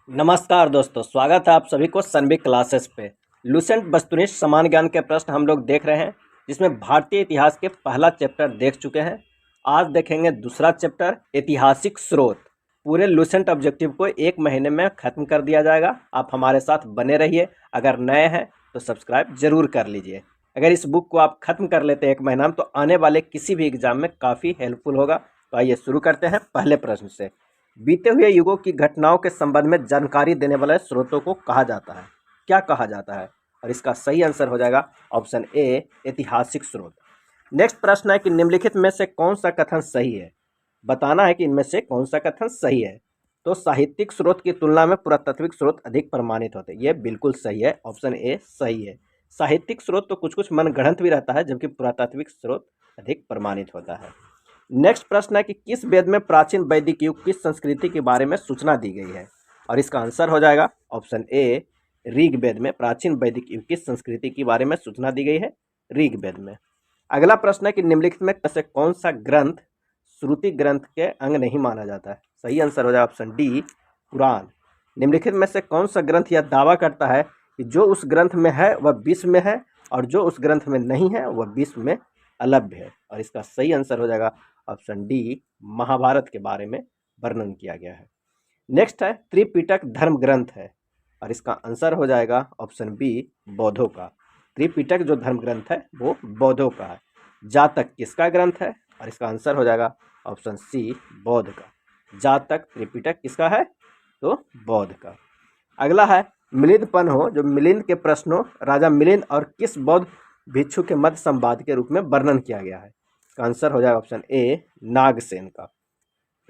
नमस्कार दोस्तों, स्वागत है आप सभी को सनबी क्लासेस पे। लुसेंट वस्तुनिष्ठ समान ज्ञान के प्रश्न हम लोग देख रहे हैं, जिसमें भारतीय इतिहास के पहला चैप्टर देख चुके हैं। आज देखेंगे दूसरा चैप्टर, ऐतिहासिक स्रोत। पूरे लुसेंट ऑब्जेक्टिव को 1 महीने में ख़त्म कर दिया जाएगा। आप हमारे साथ बने रहिए। अगर नए हैं तो सब्सक्राइब जरूर कर लीजिए। अगर इस बुक को आप ख़त्म कर लेते हैं 1 महीना में, तो आने वाले किसी भी एग्जाम में काफ़ी हेल्पफुल होगा। तो आइए शुरू करते हैं पहले प्रश्न से। बीते हुए युगों की घटनाओं के संबंध में जानकारी देने वाले स्रोतों को कहा जाता है? क्या कहा जाता है? और इसका सही आंसर हो जाएगा ऑप्शन ए, ऐतिहासिक स्रोत। नेक्स्ट प्रश्न है कि निम्नलिखित में से कौन सा कथन सही है? बताना है कि इनमें से कौन सा कथन सही है। तो साहित्यिक स्रोत की तुलना में पुरातात्विक स्रोत अधिक प्रमाणित होते हैं। ये बिल्कुल सही है, ऑप्शन ए सही है। साहित्यिक स्रोत तो कुछ कुछ मनगढ़ंत भी रहता है, जबकि पुरातात्विक स्रोत अधिक प्रमाणित होता है। नेक्स्ट प्रश्न है कि किस वेद में प्राचीन वैदिक युग की संस्कृति के बारे में सूचना दी गई है? और इसका आंसर हो जाएगा ऑप्शन ए, ऋग्वेद में प्राचीन वैदिक युग की संस्कृति के बारे में सूचना दी गई है ऋग्वेद में। अगला प्रश्न है कि निम्नलिखित में से कौन सा ग्रंथ श्रुति ग्रंथ के अंग नहीं माना जाता है? सही आंसर हो जाएगा ऑप्शन डी, पुराण। निम्नलिखित में से कौन सा ग्रंथ यह दावा करता है कि जो उस ग्रंथ में है वह विश्व में है, और जो उस ग्रंथ में नहीं है वह विश्व में अलभ्य है? और इसका सही आंसर हो जाएगा ऑप्शन डी, महाभारत के बारे में वर्णन किया गया है। नेक्स्ट है त्रिपिटक धर्म ग्रंथ है, और इसका आंसर हो जाएगा ऑप्शन बी, बौद्धों का। त्रिपिटक जो धर्म ग्रंथ है वो बौद्धों का है। जातक किसका ग्रंथ है? और इसका आंसर हो जाएगा ऑप्शन सी, बौद्ध का। जातक त्रिपिटक किसका है? तो बौद्ध का। अगला है मिलिंद हो, जो मिलिंद के प्रश्नों राजा मिलिंद और किस बौद्ध भिक्षु के मध्य संवाद के रूप में वर्णन किया गया है? इसका आंसर हो जाएगा ऑप्शन ए, नागसेन का।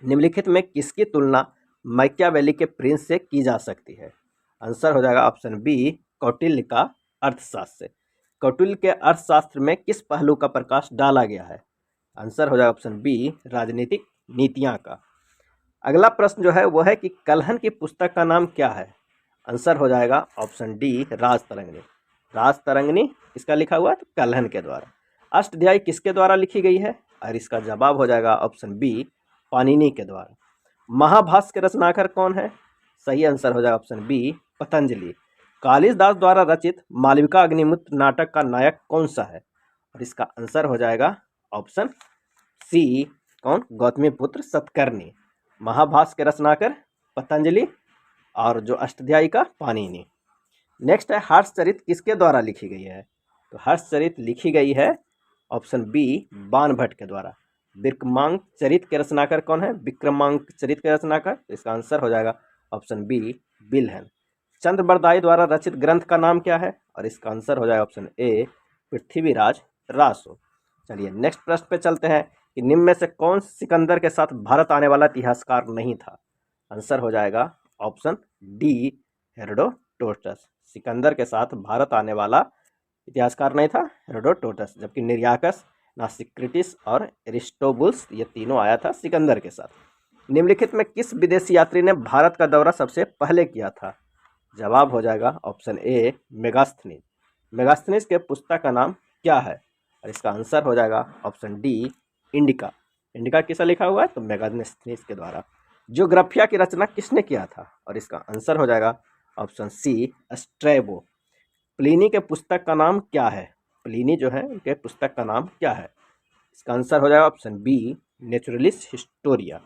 निम्नलिखित में किसकी तुलना मैकियावेली के प्रिंस से की जा सकती है? आंसर हो जाएगा ऑप्शन बी, कौटिल्य का अर्थशास्त्र से। कौटिल्य के अर्थशास्त्र में किस पहलू का प्रकाश डाला गया है? आंसर हो जाएगा ऑप्शन बी, राजनीतिक नीतियां का। अगला प्रश्न जो है वो है कि कलहन की पुस्तक का नाम क्या है? आंसर हो जाएगा ऑप्शन डी, राजतरंगिणी। राजतरंगिणी किसका लिखा हुआ है? तो कलहन के द्वारा। अष्टाध्यायी किसके द्वारा लिखी गई है? और इसका जवाब हो जाएगा ऑप्शन बी, पाणिनि के द्वारा। महाभाष्य के रचनाकार कौन है? सही आंसर हो जाएगा ऑप्शन बी, पतंजलि। कालिदास द्वारा रचित मालविका अग्निमित्र नाटक का नायक कौन सा है? और इसका आंसर हो जाएगा ऑप्शन सी, कौन? गौतमीपुत्र सतकर्णी। महाभाष्य के रचनाकार पतंजलि, और जो अष्टाध्यायी का पाणिनि। नेक्स्ट है हर्षचरित किसके द्वारा लिखी गई है? तो हर्षचरित लिखी गई है ऑप्शन बी, बाणभट्ट के द्वारा। विक्रमांक चरित के रचनाकार कौन है? विक्रमांक चरित के रचनाकार, इसका आंसर हो जाएगा ऑप्शन बी, बिल्हन। चंद्रबरदाई द्वारा रचित ग्रंथ का नाम क्या है? और इसका आंसर हो जाएगा ऑप्शन ए, पृथ्वीराज रासो। चलिए नेक्स्ट प्रश्न पे चलते हैं कि निम्न में से कौन सिकंदर के साथ भारत आने वाला इतिहासकार नहीं था? आंसर हो जाएगा ऑप्शन डी, हेरोडोटस। सिकंदर के साथ भारत आने वाला इतिहासकार नहीं था हेरोडोटस, जबकि निर्याकस, नासिक्रिटिस और एरिस्टोबुलस, ये तीनों आया था सिकंदर के साथ। निम्नलिखित में किस विदेशी यात्री ने भारत का दौरा सबसे पहले किया था? जवाब हो जाएगा ऑप्शन ए, मेगास्थनीज। मेगास्थनीज के पुस्तक का नाम क्या है? और इसका आंसर हो जाएगा ऑप्शन डी, इंडिका। इंडिका किसका लिखा हुआ है? तो मेगास्थनीज के द्वारा। ज्योग्राफिया की रचना किसने किया था? और इसका आंसर हो जाएगा ऑप्शन सी, स्ट्रैबो। प्लिनी के पुस्तक का नाम क्या है? प्लिनी जो है उनके पुस्तक का नाम क्या है? इसका आंसर हो जाएगा ऑप्शन बी, नेचुरलिस्ट हिस्टोरिया।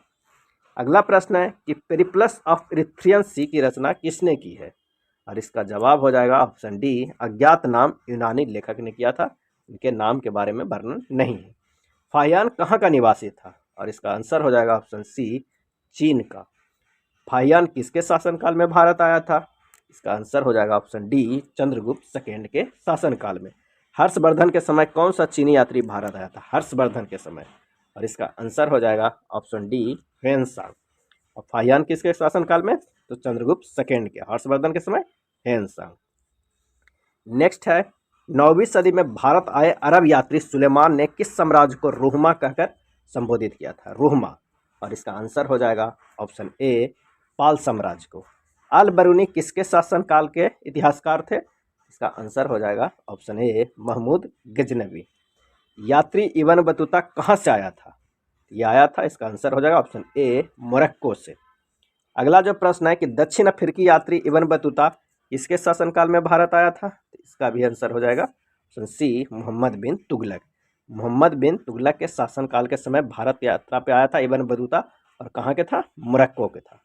अगला प्रश्न है कि पेरिप्लस ऑफ इरिथ्रियन सी की रचना किसने की है? और इसका जवाब हो जाएगा ऑप्शन डी, अज्ञात नाम यूनानी लेखक ने किया था। इनके नाम के बारे में वर्णन नहीं है। फाहियान कहाँ का निवासी था? और इसका आंसर हो जाएगा ऑप्शन सी, चीन का। फाहियान किसके शासनकाल में भारत आया था? इसका आंसर हो जाएगा ऑप्शन डी, चंद्रगुप्त सेकेंड के शासनकाल में। हर्षवर्धन के समय कौन सा चीनी यात्री भारत आया था? हर्षवर्धन के समय। और इसका आंसर हो जाएगा ऑप्शन डी, ह्वेनसांग। और फाहियान किसके शासनकाल में? तो चंद्रगुप्त सेकेंड के। हर्षवर्धन के समय ह्वेनसांग। नेक्स्ट है 9वीं सदी में भारत आए अरब यात्री सुलेमान ने किस साम्राज्य को रोहमा कहकर संबोधित किया था? रोहमा। और इसका आंसर हो जाएगा ऑप्शन ए, पाल साम्राज्य को। अल बरूनी किसके शासनकाल के इतिहासकार थे? इसका आंसर हो जाएगा ऑप्शन ए, महमूद गजनवी। यात्री इब्न बतूता कहाँ से आया था? ये आया था, इसका आंसर हो जाएगा ऑप्शन ए, मोरक्को से। अगला जो प्रश्न है कि दक्षिण अफ्रीकी यात्री इब्न बतूता किसके शासनकाल में भारत आया था, तो इसका भी आंसर हो जाएगा ऑप्शन सी, मोहम्मद बिन तुगलक। मोहम्मद बिन तुगलक के शासनकाल के समय भारत यात्रा पे आया था इब्न बतूता, और कहाँ के था, मोरक्को के था।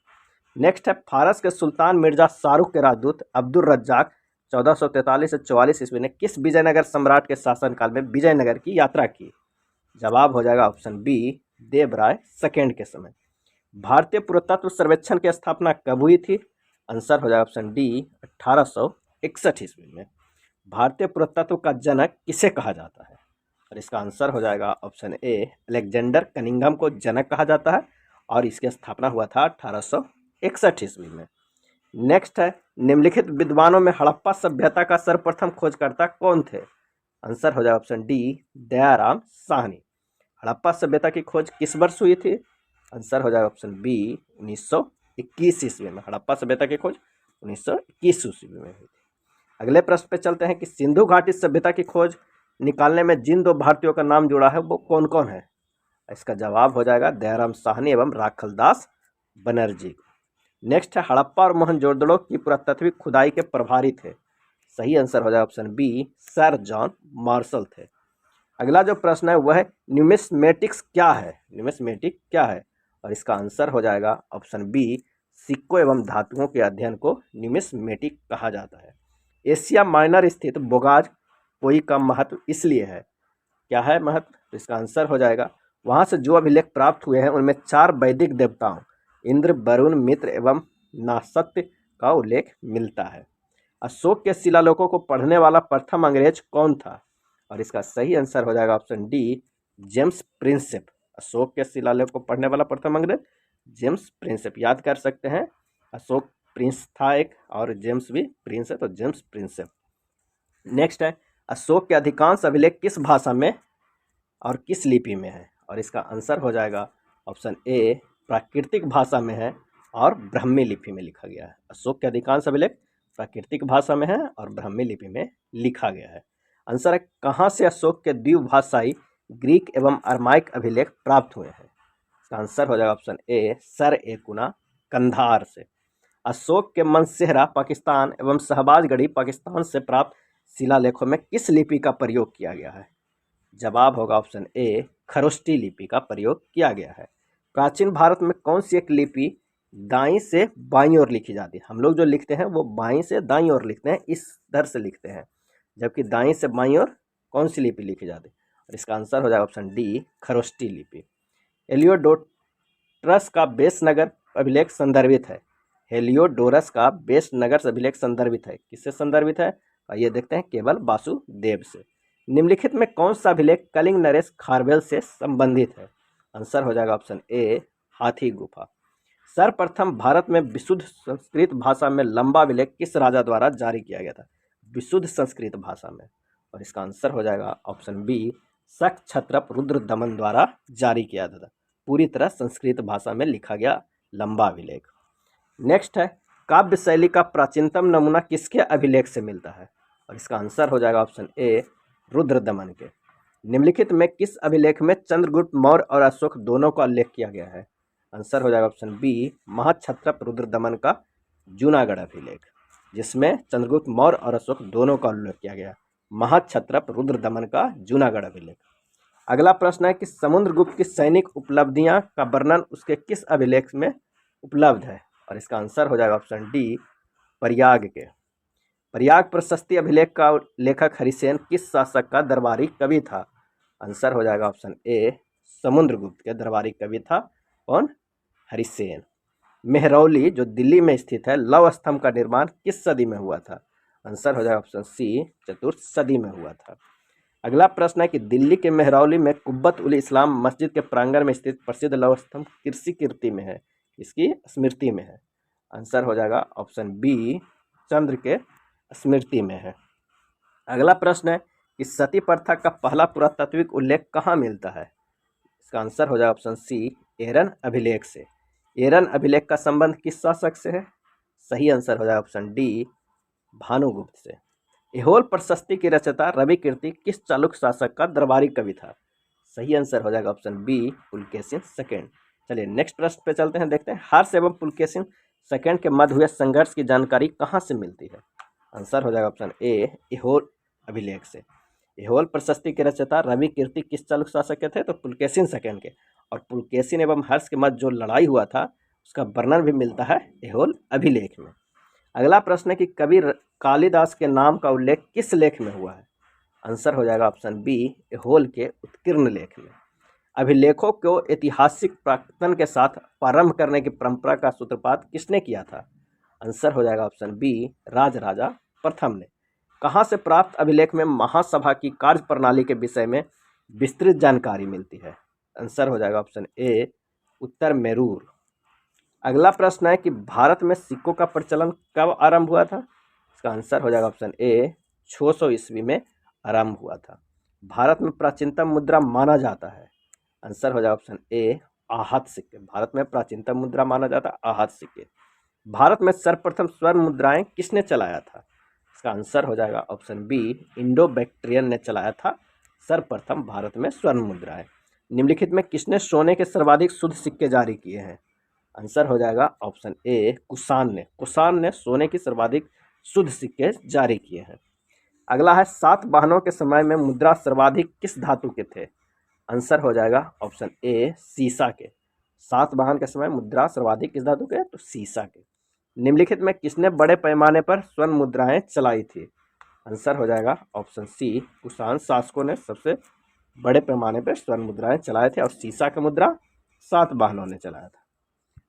नेक्स्ट है फारस के सुल्तान मिर्जा शाहरुख के राजदूत अब्दुल रज्जाक 1443 से 44 ईस्वी ने किस विजयनगर सम्राट के शासनकाल में विजयनगर की यात्रा की। जवाब हो जाएगा ऑप्शन बी, देवराय सेकेंड के समय। भारतीय पुरातत्व सर्वेक्षण की स्थापना कब हुई थी, आंसर हो जाएगा ऑप्शन डी, 1861 ईस्वी में। भारतीय पुरातत्व का जनक किसे कहा जाता है, और इसका आंसर हो जाएगा ऑप्शन ए, अलेक्जेंडर कनिंघम को जनक कहा जाता है, और इसकी स्थापना हुआ था 1861 ईस्वी में। नेक्स्ट है निम्नलिखित विद्वानों में हड़प्पा सभ्यता का सर्वप्रथम खोजकर्ता कौन थे, आंसर हो जाएगा ऑप्शन डी, दयाराम साहनी। हड़प्पा सभ्यता की खोज किस वर्ष हुई थी, आंसर हो जाएगा ऑप्शन बी, 1921 ईस्वी में। हड़प्पा सभ्यता की खोज 1921 ईस्वी में हुई थी। अगले प्रश्न पे चलते हैं कि सिंधु घाटी सभ्यता की खोज निकालने में जिन दो भारतीयों का नाम जुड़ा है वो कौन कौन है, इसका जवाब हो जाएगा दयाराम साहनी एवं राखलदास बनर्जी। नेक्स्ट है हड़प्पा और मोहनजोदड़ो की पुरातत्विक खुदाई के प्रभारी थे, सही आंसर हो जाएगा option B, sir John Marshall थे। अगला जो प्रश्न है वह है न्यूमिस्मेटिक्स क्या है, न्यूमिस्मेटिक क्या है, और इसका आंसर हो जाएगा ऑप्शन बी, सिक्कों एवं धातुओं के अध्ययन को न्यूमिस्मेटिक कहा जाता है। एशिया माइनर स्थित बोगाज पोई का महत्व इसलिए है, क्या है महत्व, तो इसका आंसर हो जाएगा वहाँ से जो अभिलेख प्राप्त हुए हैं उनमें 4 वैदिक देवताओं इंद्र, वरुण, मित्र एवं नासत्य का उल्लेख मिलता है। अशोक के शिलालेखों को पढ़ने वाला प्रथम अंग्रेज कौन था, और इसका सही आंसर हो जाएगा option D, James Prinsep. Ashok के शिलालेख को पढ़ने वाला प्रथम अंग्रेज जेम्स प्रिंसेप। याद कर सकते हैं, अशोक प्रिंस था एक, और जेम्स भी प्रिंस है, तो जेम्स प्रिंसेप। नेक्स्ट है अशोक के अधिकांश अभिलेख किस भाषा में और किस लिपि में है, और इसका आंसर हो जाएगा ऑप्शन ए, प्राकृतिक भाषा में है और ब्राह्मी लिपि में लिखा गया है। अशोक के अधिकांश अभिलेख प्राकृतिक भाषा में है और ब्राह्मी लिपि में लिखा गया है। आंसर है कहाँ से अशोक के द्विभाषाई ग्रीक एवं अरमाइक अभिलेख प्राप्त हुए हैं, इसका आंसर हो जाएगा ऑप्शन ए, सर एकुना कंधार से। अशोक के मनसेहरा पाकिस्तान एवं शहबाजगढ़ी पाकिस्तान से प्राप्त शिलालेखों में किस लिपि का प्रयोग किया गया है, जवाब होगा ऑप्शन ए, खरोष्टी लिपि का प्रयोग किया गया है। प्राचीन भारत में कौन सी एक लिपि दाईं से बाईं ओर लिखी जाती है, हम लोग जो लिखते हैं वो बाईं से दाईं ओर लिखते हैं, इस दर से लिखते हैं, जबकि दाईं से बाईं ओर कौन सी लिपि लिखी जाती है, और इसका आंसर हो जाएगा ऑप्शन डी, खरोष्टी लिपि। हेलियोडोरस का बेस नगर अभिलेख संदर्भित है, हेलियोडोरस का बेस नगर अभिलेख संदर्भित है, किससे संदर्भित है, ये देखते हैं केवल वासुदेव से। निम्नलिखित में कौन सा अभिलेख कलिंग नरेश खारवेल से संबंधित है, आंसर हो जाएगा ऑप्शन ए, हाथी गुफा। सर्वप्रथम भारत में विशुद्ध संस्कृत भाषा में लंबा अभिलेख किस राजा द्वारा जारी किया गया था, विशुद्ध संस्कृत भाषा में, और इसका आंसर हो जाएगा ऑप्शन बी, शक क्षत्रप रुद्रदमन द्वारा जारी किया था। पूरी तरह संस्कृत भाषा में लिखा गया लंबा अभिलेख। नेक्स्ट है काव्य शैली का प्राचीनतम नमूना किसके अभिलेख से मिलता है, और इसका आंसर हो जाएगा ऑप्शन ए, रुद्रदमन के। निम्नलिखित में किस अभिलेख में चंद्रगुप्त मौर्य और अशोक दोनों का उल्लेख किया गया है, आंसर हो जाएगा ऑप्शन बी, महाक्षत्रप रुद्रदमन का जूनागढ़ अभिलेख, जिसमें चंद्रगुप्त मौर्य और अशोक दोनों का उल्लेख किया गया, महाक्षत्रप रुद्रदमन का जूनागढ़ अभिलेख। अगला प्रश्न है कि समुद्रगुप्त की सैनिक उपलब्धियां का वर्णन उसके किस अभिलेख में उपलब्ध है, और इसका आंसर हो जाएगा ऑप्शन डी, प्रयाग के। प्रयाग प्रशस्ति अभिलेख का लेखक हरिसेन किस शासक का दरबारी कवि था, आंसर हो जाएगा ऑप्शन ए, समुद्रगुप्त के दरबारी कवि था कौन, हरिसेन। मेहरौली जो दिल्ली में स्थित है, लौह स्तंभ का निर्माण किस सदी में हुआ था, आंसर हो जाएगा ऑप्शन सी, चतुर्थ सदी में हुआ था। अगला प्रश्न है कि दिल्ली के मेहरौली में कुब्बत उल इस्लाम मस्जिद के प्रांगण में स्थित प्रसिद्ध लौह स्तंभ किसकी कीर्ति में है, इसकी स्मृति में है, आंसर हो जाएगा ऑप्शन बी, चंद्र के स्मृति में है। अगला प्रश्न है कि सती प्रथा का पहला पुरातात्विक उल्लेख कहाँ मिलता है, इसका आंसर हो जाएगा ऑप्शन सी, एरन अभिलेख से। एरन अभिलेख का संबंध किस शासक से है, सही आंसर हो जाएगा ऑप्शन डी, भानुगुप्त से। ऐहोल प्रशस्ति की रचयिता रवि कीर्ति किस चालुक्य शासक का दरबारी कवि था, सही आंसर हो जाएगा ऑप्शन बी, पुलकेशिन सेकेंड। चलिए नेक्स्ट प्रश्न पे चलते हैं, देखते हैं हर्ष एवं पुलकेशिन सेकेंड के मध्य हुए संघर्ष की जानकारी कहाँ से मिलती है? आंसर हो जाएगा ऑप्शन ए ऐहोल अभिलेख से। ऐहोल प्रशस्ति के रचयिता रवि कीर्ति किस चालुक्य शासक के थे? तो पुलकेशिन सेकेंड के। और पुलकेशिन एवं हर्ष के मध्य जो लड़ाई हुआ था उसका वर्णन भी मिलता है ऐहोल अभिलेख में। अगला प्रश्न है कि कवि कालिदास के नाम का उल्लेख किस लेख में हुआ है? आंसर हो जाएगा ऑप्शन बी ऐहोल के उत्कीर्ण लेख में। अभिलेखों को ऐतिहासिक प्राक्तन के साथ प्रारंभ करने की परंपरा का सूत्रपात किसने किया था? आंसर हो जाएगा ऑप्शन बी राजराजा प्रथम ने। कहाँ से प्राप्त अभिलेख में महासभा की कार्य प्रणाली के विषय में विस्तृत जानकारी मिलती है? आंसर हो जाएगा ऑप्शन ए उत्तर मेरूर। अगला प्रश्न है कि भारत में सिक्कों का प्रचलन कब आरंभ हुआ था? इसका आंसर हो जाएगा ऑप्शन ए 600 ईस्वी में आरंभ हुआ था। भारत में प्राचीनतम मुद्रा माना जाता है? आंसर हो जाएगा ऑप्शन ए आहत सिक्के। भारत में प्राचीनतम मुद्रा माना जाता है आहत सिक्के। भारत में सर्वप्रथम स्वर्ण मुद्राएं किसने चलाया था? इसका आंसर हो जाएगा ऑप्शन बी इंडो बैक्ट्रियन ने चलाया था सर्वप्रथम भारत में स्वर्ण मुद्राएं। निम्नलिखित में किसने सोने के सर्वाधिक शुद्ध सिक्के जारी किए हैं? आंसर हो जाएगा ऑप्शन ए कुषाण ने। कुषाण ने सोने की सर्वाधिक शुद्ध सिक्के जारी किए हैं। अगला है सातवाहनों के समय में मुद्रा सर्वाधिक किस धातु के थे? आंसर हो जाएगा ऑप्शन ए सीसा के। सातवाहन के समय मुद्रा सर्वाधिक किस धातु के? तो सीसा के। निम्नलिखित में किसने बड़े पैमाने पर स्वर्ण मुद्राएं चलाई थी? आंसर हो जाएगा ऑप्शन सी कुषाण शासकों ने सबसे बड़े पैमाने पर स्वर्ण मुद्राएं चलाए थे और सीसा का मुद्रा सातवाहनों ने चलाया था।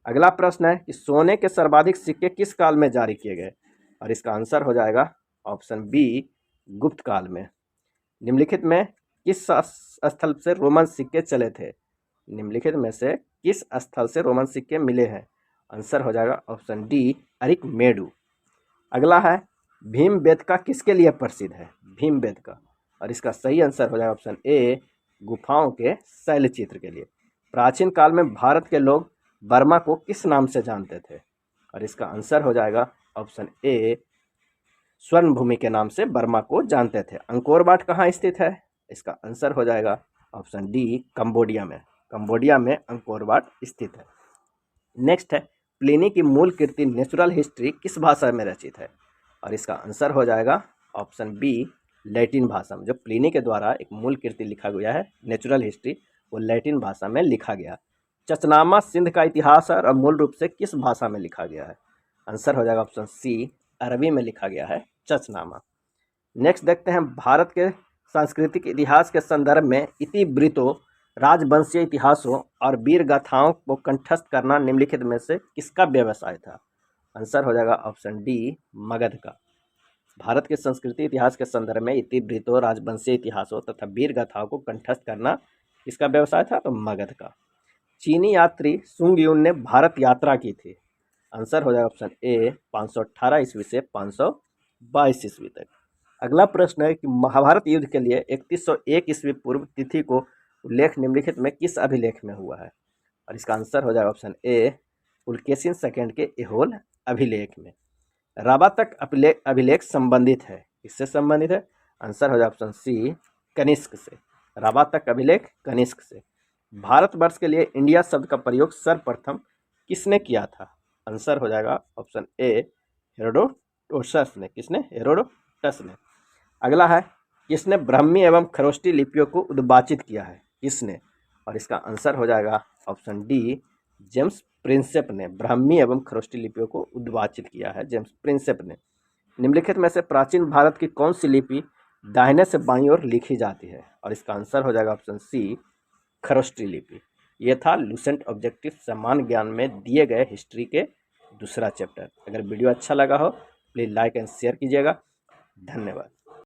अगला प्रश्न है कि सोने के सर्वाधिक सिक्के किस काल में जारी किए गए? और इसका आंसर हो जाएगा ऑप्शन बी गुप्त काल में। निम्नलिखित में किस स्थल से रोमन सिक्के चले थे? निम्नलिखित में से किस स्थल से रोमन सिक्के मिले हैं? आंसर हो जाएगा ऑप्शन डी अरिकमेडु। अगला है भीमबेटका किसके लिए प्रसिद्ध है? भीमबेटका। और इसका सही आंसर हो जाएगा ऑप्शन ए गुफाओं के शैलचित्र के लिए। प्राचीन काल में भारत के लोग बर्मा को किस नाम से जानते थे? और इसका आंसर हो जाएगा ऑप्शन ए स्वर्ण भूमि के नाम से बर्मा को जानते थे। अंकोर वाट कहाँ स्थित है? इसका आंसर हो जाएगा ऑप्शन डी कंबोडिया में। कंबोडिया में अंकोर वाट स्थित है। नेक्स्ट है प्लिनी की मूल कृति नेचुरल हिस्ट्री किस भाषा में रचित है? और इसका आंसर हो जाएगा ऑप्शन बी लैटिन भाषा में। जो प्लिनी के द्वारा एक मूल कृति लिखा गया है नेचुरल हिस्ट्री वो लैटिन भाषा में लिखा गया। चचनामा सिंध का इतिहास है और मूल रूप से किस भाषा में लिखा गया है? आंसर हो जाएगा ऑप्शन सी अरबी में लिखा गया है चचनामा। नेक्स्ट देखते हैं भारत के सांस्कृतिक इतिहास के संदर्भ में इतिवृत्तों राजवंशीय इतिहासों और वीर गाथाओं को कंठस्थ करना निम्नलिखित में से किसका व्यवसाय था? आंसर हो जाएगा ऑप्शन डी मगध का। भारत के संस्कृति इतिहास के संदर्भ में इतिवृत्तों राजवंशीय इतिहासों तथा वीर गाथाओं को कंठस्थ करना किसका व्यवसाय था? तो मगध का। चीनी यात्री सुंग युन ने भारत यात्रा की थी। आंसर हो जाएगा ऑप्शन ए 518 ईस्वी से 522 ईस्वी तक। अगला प्रश्न है कि महाभारत युद्ध के लिए 3101 ईस्वी पूर्व तिथि को उल्लेख निम्नलिखित में किस अभिलेख में हुआ है? और इसका आंसर हो जाएगा ऑप्शन ए पुलकेशिन सेकेंड के ऐहोल अभिलेख में। राबा तक अभिलेख संबंधित है, किससे संबंधित है? आंसर हो जाएगा ऑप्शन सी कनिष्क से। राबा तक अभिलेख कनिष्क से। भारतवर्ष के लिए इंडिया शब्द का प्रयोग सर्वप्रथम किसने किया था? आंसर हो जाएगा ऑप्शन ए हेरोडोटस ने। किसने? हेरोडोटस ने। अगला है किसने ब्राह्मी एवं खरोष्टी लिपियों को उद्भाषित किया है? किसने? और इसका आंसर हो जाएगा ऑप्शन डी जेम्स प्रिंसेप ने। ब्राह्मी एवं खरोष्टी लिपियों को उद्भाषित किया है जेम्स प्रिंसेप ने। निम्नलिखित में से प्राचीन भारत की कौन सी लिपि दाहिने से बाईं ओर लिखी जाती है? और इसका आंसर हो जाएगा ऑप्शन सी खरोष्टी लिपि। ये था लुसेंट ऑब्जेक्टिव सामान्य ज्ञान में दिए गए हिस्ट्री के दूसरा चैप्टर। अगर वीडियो अच्छा लगा हो प्लीज़ लाइक एंड शेयर कीजिएगा। धन्यवाद।